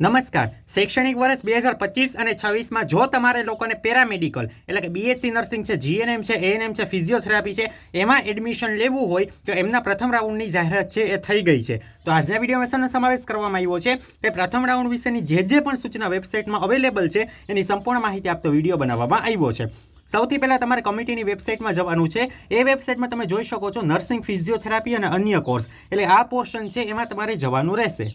નમસ્કાર. શૈક્ષણિક વર્ષ 2025 અને 26 માં જો તમારે લોકોને પેરામેડિકલ એટલે કે બીએસસી નર્સિંગ છે, જીએનએમ છે, એએનએમ છે, ફિઝિયોથેરાપી છે, એમાં એડમિશન લેવું હોય તો એમના પ્રથમ રાઉન્ડની જાહેરાત છે એ થઈ ગઈ છે. તો આજના વિડીયોમાં શેનો સમાવેશ કરવામાં આવ્યો છે કે પ્રથમ રાઉન્ડ વિશેની જે પણ સૂચના વેબસાઇટમાં અવેલેબલ છે એની સંપૂર્ણ માહિતી આપતો વિડીયો બનાવવામાં આવ્યો છે. સૌથી પહેલાં તમારે કમિટીની વેબસાઇટમાં જવાનું છે. એ વેબસાઇટમાં તમે જોઈ શકો છો નર્સિંગ, ફિઝિયોથેરાપી અને અન્ય કોર્સ, એટલે આ પોર્શન છે એમાં તમારે જવાનું રહેશે.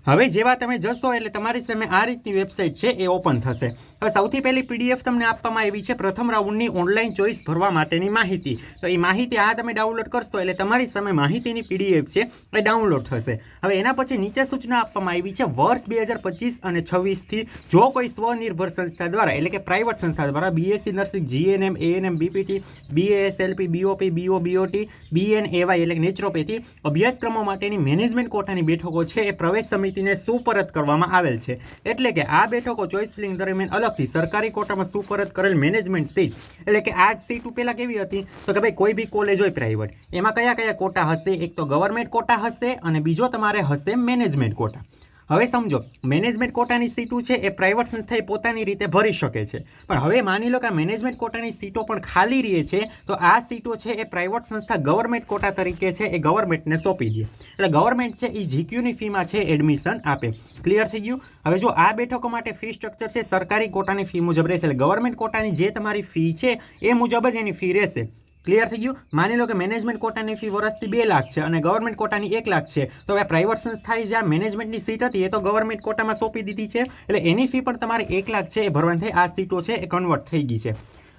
હવે જેવા તમે જશો એટલે તમારી સામે આ રીતની વેબસાઇટ છે એ ઓપન થશે. હવે સૌથી પહેલી પીડીએફ તમને આપવામાં આવી છે પ્રથમ રાઉન્ડની ઓનલાઈન ચોઈસ ભરવા માટેની માહિતી. તો એ માહિતી આ તમે ડાઉનલોડ કરશો એટલે તમારી સામે માહિતીની પીડીએફ છે એ ડાઉનલોડ થશે. હવે એના પછી નીચે સૂચના આપવામાં આવી છે વર્ષ 2025 અને 26થી જો કોઈ સ્વનિર્ભર સંસ્થા દ્વારા એટલે કે પ્રાઇવેટ સંસ્થા દ્વારા BSc nursing, GNM, ANM, BPT, BASLP, BOP, BO, BOT, BNAY એટલે કે નેચરોપેથી અભ્યાસક્રમો માટેની મેનેજમેન્ટ કોટાની બેઠકો છે એ પ્રવેશ સમિતિને સુપરત કરવામાં આવેલ છે. એટલે કે આ બેઠકો ચોઇસ ફિલિંગ દરમિયાન અલગથી સરકારી કોટામાં સુપરત કરેલ મેનેજમેન્ટ સીટ, એટલે કે આ સીટ પહેલા કેવી હતી તો કે ભાઈ કોઈ બી કોલેજ હોય પ્રાઇવેટ, એમાં કયા કયા કોટા હશે? એક તો ગવર્મેન્ટ કોટા હશે અને બીજો તમારે હશે મેનેજમેન્ટ કોટા. હવે સમજો, મેનેજમેન્ટ કોટાની સીટો છે એ પ્રાઇવેટ સંસ્થાએ પોતાની રીતે ભરી શકે છે, પણ હવે માની લો કે આ મેનેજમેન્ટ કોટાની સીટો પણ ખાલી રહે છે તો આ સીટો છે એ પ્રાઇવેટ સંસ્થા ગવર્મેન્ટ કોટા તરીકે છે એ ગવર્મેન્ટને સોંપી દે. એટલે ગવર્મેન્ટ છે એ જીક્યુની ફીમાં છે એડમિશન આપે. ક્લિયર થઈ ગયું? હવે જો આ બેઠકો માટે ફી સ્ટ્રક્ચર છે સરકારી કોટાની ફી મુજબ રહેશે. એટલે ગવર્મેન્ટ કોટાની જે તમારી ફી છે એ મુજબ જ એની ફી રહેશે. ક્લિયર થઈ ગયું? માની લો કે મેનેજમેન્ટ કોટાની ફી વર્ષથી 2 લાખ છે અને ગવર્મેન્ટ કોટાની 1 લાખ છે, તો હવે પ્રાઇવેટ સંસ્થાએ જ્યાં મેનેજમેન્ટની સીટ હતી એ તો ગવર્મેન્ટ કોટામાં સોંપી દીધી છે, એટલે એની ફી પણ તમારે 1 લાખ છે એ ભરવાની થઈ. આ સીટો છે એ કન્વર્ટ થઈ ગઈ છે.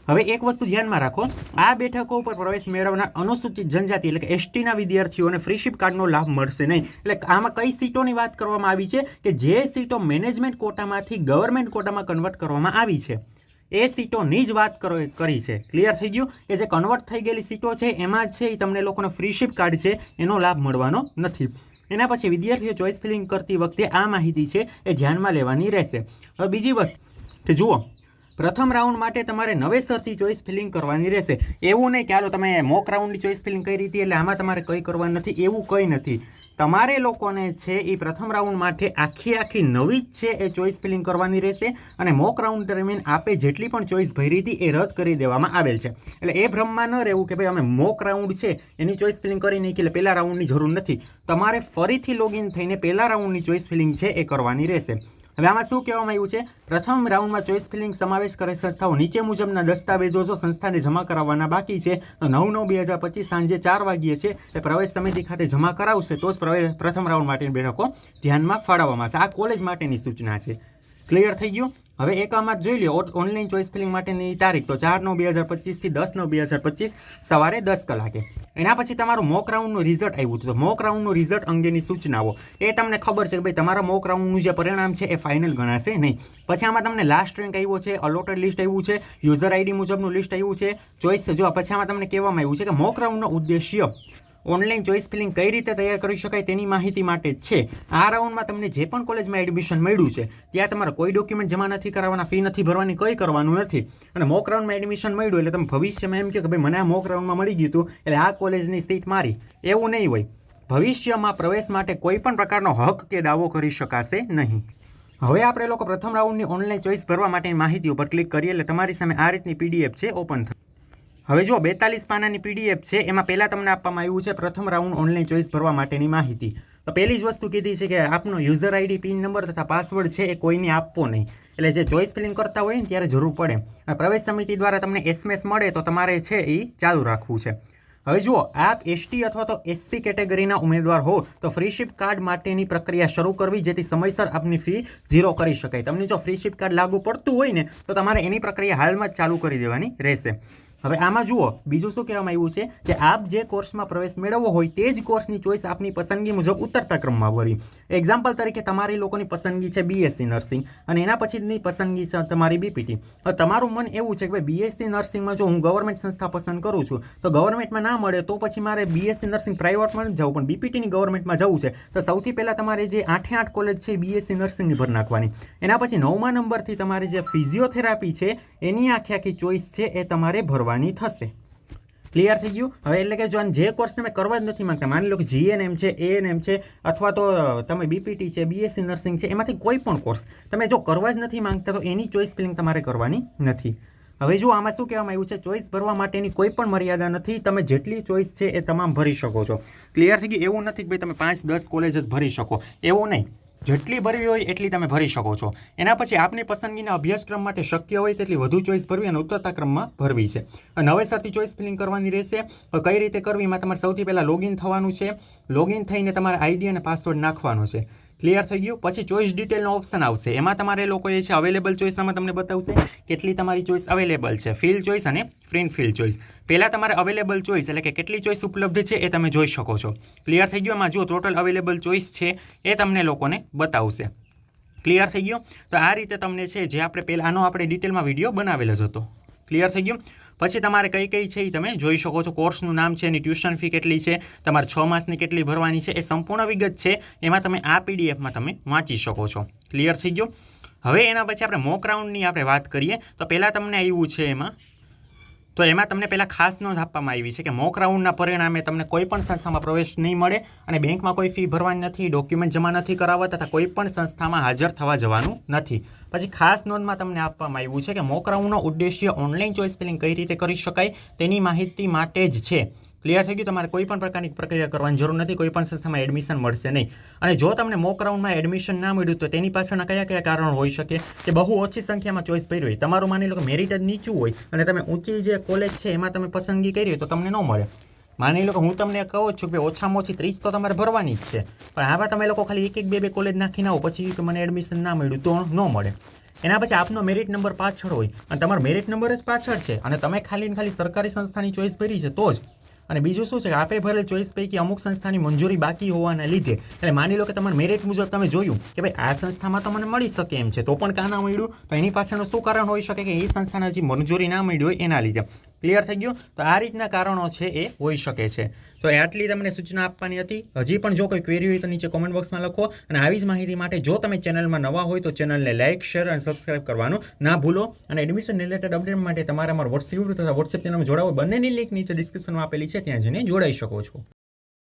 હવે એક વસ્તુ ધ્યાનમાં રાખો, આ બેઠકો ઉપર પ્રવેશ મેળવનાર અનુસૂચિત જનજાતિ એટલે કે એસટીના વિદ્યાર્થીઓને ફ્રીશીપ કાર્ડનો લાભ મળશે નહીં. એટલે આમાં કઈ સીટોની વાત કરવામાં આવી છે કે જે સીટો મેનેજમેન્ટ કોટામાંથી ગવર્મેન્ટ કોટામાં કન્વર્ટ કરવામાં આવી છે એ સીટોની જ વાત કરી છે. ક્લિયર થઈ ગયું? કે જે કન્વર્ટ થઈ ગયેલી સીટો છે એમાં છે એ તમને લોકોનો ફ્રીશીપ કાર્ડ છે એનો લાભ મળવાનો નથી. એના પછી વિદ્યાર્થીઓ ચોઇસ ફિલિંગ કરતી વખતે આ માહિતી છે એ ધ્યાનમાં લેવાની રહેશે. હવે બીજી વસ્તુ કે જુઓ, પ્રથમ રાઉન્ડ માટે તમારે નવેસરથી ચોઇસ ફિલિંગ કરવાની રહેશે. એવું નહીં કે હાલો તમે મોક રાઉન્ડની ચોઇસ ફિલિંગ કરી હતી એટલે આમાં તમારે કંઈ કરવાનું નથી, એવું કંઈ નથી. તમારે લોકોને છે એ પ્રથમ રાઉન્ડ માટે આખી નવી જ છે એ ચોઇસ ફિલિંગ કરવાની રહેશે અને મોક રાઉન્ડ દરમિયાન આપે જેટલી પણ ચોઇસ ભરી હતી એ રદ કરી દેવામાં આવેલ છે. એટલે એ ભ્રમમાં ન રહેવું કે ભાઈ અમે મોક રાઉન્ડ છે એની ચોઇસ ફિલિંગ કરી નહીં એટલે પહેલા રાઉન્ડની જરૂર નથી. તમારે ફરીથી લોગિન થઈને પહેલા રાઉન્ડની ચોઇસ ફિલિંગ છે એ કરવાની રહેશે. હવે આમાં શું કહેવામાં આવ્યું છે? પ્રથમ રાઉન્ડમાં ચોઇસ ફિલિંગ સમાવેશ કરે સંસ્થાઓ નીચે મુજબના દસ્તાવેજો જો સંસ્થાને જમા કરાવવાના બાકી છે તો 9/9/2025 સાંજે 4 વાગ્યે છે એ પ્રવેશ સમિતિ ખાતે જમા કરાવશે તો જ પ્રથમ રાઉન્ડ માટેની બેઠકો ધ્યાનમાં ફાળવવામાં આવશે. આ કોલેજ માટેની સૂચના છે. ક્લિયર થઈ ગયું? હવે એક આમાં જોઈ લો ઓનલાઈન ચોઇસ ફિલિંગ માટેની તારીખ તો 4/9/2025 થી 10/9/2025 સવારે 10 કલાકે. એના પછી તમારું મોક રાઉન્ડનું રિઝલ્ટ આવ્યું હતું. તો મોક રાઉન્ડનું રિઝલ્ટ અંગેની સૂચનાઓ એ તમને ખબર છે કે ભાઈ તમારા મોક રાઉન્ડનું જે પરિણામ છે એ ફાઇનલ ગણાશે નહીં. પછી આમાં તમને લાસ્ટ રેન્ક આવ્યો છે, અલોટેડ લિસ્ટ આવ્યું છે, યુઝર આઈડી મુજબનું લિસ્ટ આવ્યું છે, ચોઇસ જો પછી આમાં તમને કહેવામાં આવ્યું છે કે મોક રાઉન્ડનો ઉદ્દેશ્ય ઓનલાઈન ચોઇસ ફિલિંગ કઈ રીતે તૈયાર કરી શકાય તેની માહિતી માટે જ છે. આ રાઉન્ડમાં તમને જે પણ કોલેજમાં એડમિશન મળ્યું છે ત્યાં તમારે કોઈ ડોક્યુમેન્ટ જમા નથી કરાવવાના, ફી નથી ભરવાની, કંઈ કરવાનું નથી. અને મોક રાઉન્ડમાં એડમિશન મળ્યું એટલે તમે ભવિષ્યમાં એમ કહો કે ભાઈ મને આ મોક રાઉન્ડમાં મળી ગયું હતું એટલે આ કોલેજની સીટ મારી, એવું નહીં હોય. ભવિષ્યમાં પ્રવેશ માટે કોઈ પણ પ્રકારનો હક કે દાવો કરી શકાશે નહીં. હવે આપણે લોકો પ્રથમ રાઉન્ડની ઓનલાઈન ચોઇસ ભરવા માટેની માહિતી ઉપર ક્લિક કરીએ એટલે તમારી સામે આ રીતની પીડીએફ છે ઓપન થશે. હવે જો 42 પાનાની પીડીએફ છે એમાં પહેલાં તમને આપવામાં આવ્યું છે પ્રથમ રાઉન્ડ ઓનલાઈન ચોઇસ ભરવા માટેની માહિતી. તો પહેલી જ વસ્તુ કીધી છે કે આપનો યુઝર આઈડી, પિન નંબર તથા પાસવર્ડ છે એ કોઈને આપવો નહીં. એટલે જે ચોઇસ ફિલિંગ કરતા હોય ને ત્યારે જરૂર પડે. પ્રવેશ સમિતિ દ્વારા તમને SMS મળે તો તમારે છે એ ચાલુ રાખવું છે. હવે જુઓ, આપ એસટી અથવા તો એસસી કેટેગરીના ઉમેદવાર હો તો ફ્રીશીપ કાર્ડ માટેની પ્રક્રિયા શરૂ કરવી જેથી સમયસર આપની ફી 0 કરી શકાય. તમને જો ફ્રીશીપ કાર્ડ લાગુ પડતું હોય ને તો તમારે એની પ્રક્રિયા હાલમાં જ ચાલુ કરી દેવાની રહેશે. હવે આમાં જુઓ બીજું શું કહેવામાં આવ્યું છે કે આપ જે કોર્સમાં પ્રવેશ મેળવવો હોય તે જ કોર્સની ચોઇસ આપની પસંદગી મુજબ ઉતરતા ક્રમમાં ભરી. એક્ઝામ્પલ તરીકે તમારી લોકોની પસંદગી છે બીએસસી નર્સિંગ અને એના પછીની પસંદગી છે તમારી બીપીટી. હવે તમારું મન એવું છે કે ભાઈ બીએસસી નર્સિંગમાં જો હું ગવર્મેન્ટ સંસ્થા પસંદ કરું છું તો ગવર્મેન્ટમાં ના મળે તો પછી મારે બીએસસી નર્સિંગ પ્રાઇવેટમાં જવું, પણ બીપીટીની ગવર્મેન્ટમાં જવું છે તો સૌથી પહેલાં તમારે જે 8 કોલેજ છે બીએસસી નર્સિંગની ભર નાખવાની. એના પછી 9મા નંબરથી તમારે જે ફિઝિયોથેરાપી છે એની આખી ચોઇસ છે એ તમારે ભરવાની થશે. ક્લિયર થઈ ગયું? હવે એટલે કે જો જે કોર્સ તમે કરવા જ નથી માંગતા, માની લો કે જીએનએમ છે, એએનએમ છે, અથવા તો તમે બીપીટી છે, બીએસસી નર્સિંગ છે, એમાંથી કોઈ પણ કોર્સ તમે જો કરવા જ નથી માંગતા તો એની ચોઇસ ફિલિંગ તમારે કરવાની નથી. હવે જો આમાં શું કહેવામાં આવ્યું છે, ચોઇસ ભરવા માટેની કોઈ પણ મર્યાદા નથી. તમે જેટલી ચોઇસ છે એ તમામ ભરી શકો છો. ક્લિયર થઈ ગયું? એવું નથી કે ભાઈ તમે 5-10 કોલેજ જ ભરી શકો, એવું નહીં. જેટલી ભરવી હોય એટલી તમે ભરી શકો છો. એના પછી આપની પસંદગીના અભ્યાસક્રમ માટે શક્ય હોય તેટલી વધુ ચોઇસ ભરવી અને ઉતરતા ક્રમમાં ભરવી છે. નવેસરથી ચોઇસ ફિલિંગ કરવાની રહેશે. કઈ રીતે કરવી એમાં તમારે સૌથી પહેલાં લોગિન થવાનું છે. લોગિન થઈને તમારે આઈડી અને પાસવર્ડ નાખવાનો છે. ક્લિયર થઈ ગયું? પછી ચોઇસ ડિટેલનો ઓપ્શન આવશે. એમાં તમારે લોકોએ છે અવેલેબલ ચોઇસમાં તમને બતાવશે કેટલી તમારી ચોઇસ અવેલેબલ છે, ફિલ ચોઇસ અને ફ્રી ફિલ ચોઇસ. પહેલાં તમારે અવેલેબલ ચોઇસ એટલે કે કેટલી ચોઇસ ઉપલબ્ધ છે એ તમે જોઈ શકો છો. ક્લિયર થઈ ગયું? એમાં જો ટોટલ અવેલેબલ ચોઇસ છે એ તમને લોકોને બતાવશે. ક્લિયર થઈ ગયું? તો આ રીતે તમને છે જે આપણે પહેલાં આનો આપણે ડિટેલમાં વિડીયો બનાવેલો જ હતો. ક્લિયર થઈ ગયું? પછી તમારે કઈ કઈ છે એ તમે જોઈ શકો છો. કોર્સનું નામ છે, એની ટ્યુશન ફી કેટલી છે, તમારે 6 માસની કેટલી ભરવાની છે, એ સંપૂર્ણ વિગત છે એમાં તમે આ પીડીએફમાં તમે વાંચી શકો છો. ક્લિયર થઈ ગયું? હવે એના પછી આપણે મોક રાઉન્ડની આપણે વાત કરીએ તો પહેલાં તમને આવ્યું છે એમાં તમને પહેલાં ખાસ નોંધ આપવામાં આવી છે કે મોક રાઉન્ડના પરિણામે તમને કોઈ પણ સંસ્થામાં પ્રવેશ નહીં મળે અને બેંકમાં કોઈ ફી ભરવાની નથી, ડોક્યુમેન્ટ જમા નથી કરાવવા તથા કોઈ પણ સંસ્થામાં હાજર થવા જવાનું નથી. પછી ખાસ નોંધમાં તમને આપવામાં આવ્યું છે કે મોક રાઉન્ડનો ઉદ્દેશ્ય ઓનલાઈન ચોઇસ ફિલિંગ કઈ રીતે કરી શકાય તેની માહિતી માટે જ છે. ક્લિયર થઈ ગયું? તમારે કોઈ પણ પ્રકારની પ્રક્રિયા કરવાની જરૂર નથી, કોઈ પણ સંસ્થામાં એડમિશન મળશે નહીં. અને જો તમને મોક રાઉન્ડમાં એડમિશન ના મળ્યું તો તેની પાછળના કયા કયા કારણો હોઈ શકે કે બહુ ઓછી સંખ્યામાં ચોઇસ ભરી હોય, તમારું માની લો કે મેરિટ જ નીચું હોય અને તમે ઊંચી જે કોલેજ છે એમાં તમે પસંદગી કરી હોય તો તમને ન મળે. માની લો કે હું તમને કહું છું કે ઓછામાં ઓછી 30 તો તમારે ભરવાની જ છે, પણ આવા તમે લોકો ખાલી 1-2 કોલેજ નાખીને આવો પછી કે મને એડમિશન ના મળ્યું તો ન મળે. એના પછી આપનો મેરિટ નંબર પાછળ હોય અને તમારો મેરિટ નંબર જ પાછળ છે અને તમે ખાલી સરકારી સંસ્થાની ચોઇસ ભરી છે તો જ. અને બીજું શું છે કે આપે ભરેલ ચોઇસ પૈકી અમુક સંસ્થાની મંજૂરી બાકી હોવાના લીધે એટલે માની લો કે તમારા મેરિટ મુજબ તમે જોયું કે ભાઈ આ સંસ્થામાં તો મને મળી શકે એમ છે તો પણ કાં ના મળ્યું, તો એની પાછળનું શું કારણ હોઈ શકે કે એ સંસ્થાને હજી મંજૂરી ના મળી હોય એના લીધે. ક્લિયર થઈ ગયું? તો આ રીતના કારણો છે એ હોઈ શકે છે. તો આટલી તમને સૂચના આપવાની હતી. હજી પણ જો કોઈ ક્વેરી હોય તો નીચે કોમેન્ટ બોક્સમાં લખો અને આવી જ માહિતી માટે જો તમે ચેનલમાં નવા હોય તો ચેનલને લાઇક, શેર અને સબસ્ક્રાઇબ કરવાનું ના ભૂલો. અને એડમિશન રિલેટેડ અપડેટ માટે તમારે અમારા વોટ્સએપ તથા વોટ્સએપ ચેનલમાં જોડાવો. બંનેની લિંક નીચે ડિસ્ક્રિપ્શનમાં આપેલી છે, ત્યાં જઈને જોડાઈ શકો છો.